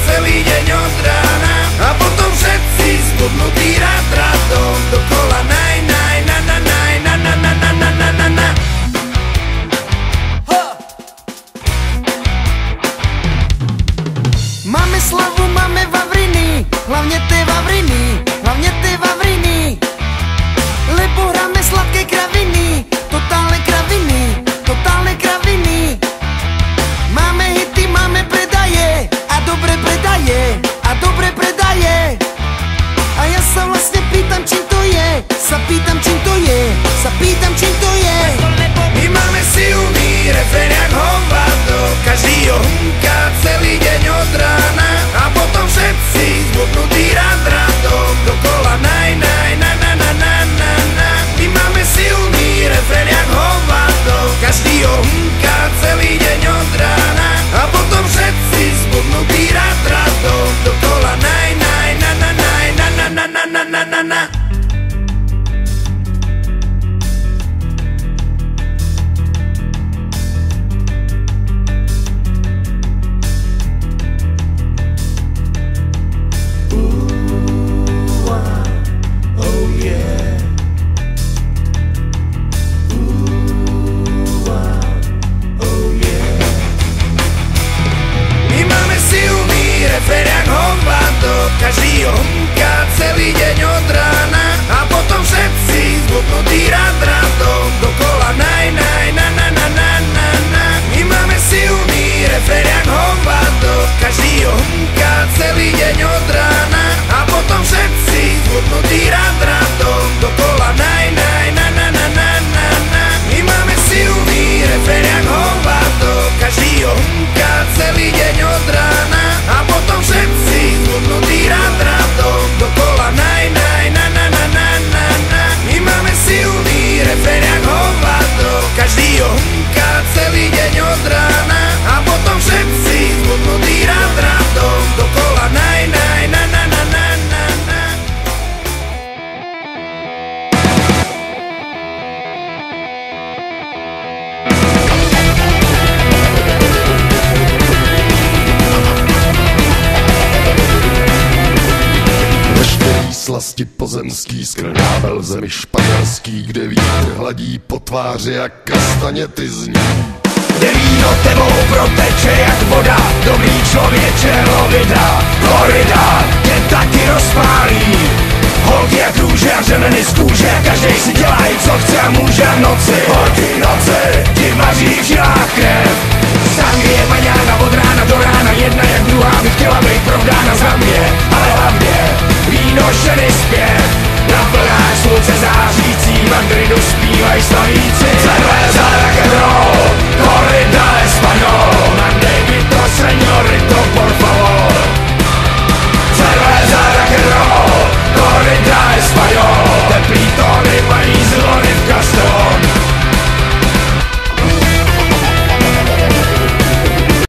celý deň od rána. A potom všetci zbudnutí rád radom dokola naj, naj, na, na, naj, na, na, na, na, na, na, na, na. Máme slavu, máme Vavriny, hlavně ty Vavriny, hlavně ty Vavriny. Lebo hráme sladké kraviny, totálne kraviny, totálne kraviny. Máme hity, máme predaje a dobré predaje, a dobré predaje. A ja sa vlastne pýtam, čím to je, sa pýtam, čím to je, sa pýtam, čím to je. My máme silný refrén jak hovado, každý ho humká celý deň od rána. A potom všetci zbudnutí rád radom dokola naj, naj, na, na, na, na, na, na. My máme silný refrén jak hovado, každý ho humká celý deň od rána. A potom všetci zbudnutí rád radom dokola naj, naj, na, na, naj, na, na, na, na, na, na, na, na. Každý ho humká celý deň od rána. A potom všetci zbudnutí rád radom dokola naj, naj, na, na, na, na, na, na. My máme silný refrén jak hovado, každý ho humká celý deň od rána. A potom všetci zbudnutí rád radom dokola naj, naj, na, na, na, na, na, na. My máme silný refrén jak hovado, každý ho humká celý deň od rána. A potom všetci zbudnutí rád radom dokola naj, naj, na, na, na, na, na, na. My máme silný refrén jak hovado, každý ho humká celý deň od rána. A potom všetci zbudnutí rád radom dokola naj, naj, na, na, na, na, na, na. Slasti pozemský skrnável v zemi španělský, kde vítr hladí po tváři jak kastaněty zní. Kde víno tebou proteče jak voda, dobrý člověče lovida, korida tě taky rozpálí. Holky jak růže a řemeny z kůže, každej si dělá i co chce a může v noci. Holky noci, ti vaří v žilách krev. Sangrie paňána od rána do rána, jedna jak druhá by chtěla být provdána za mě, ale hlavně víno ženy zpěv. Na plnách slunce zářící, mandry dospívaj slavící.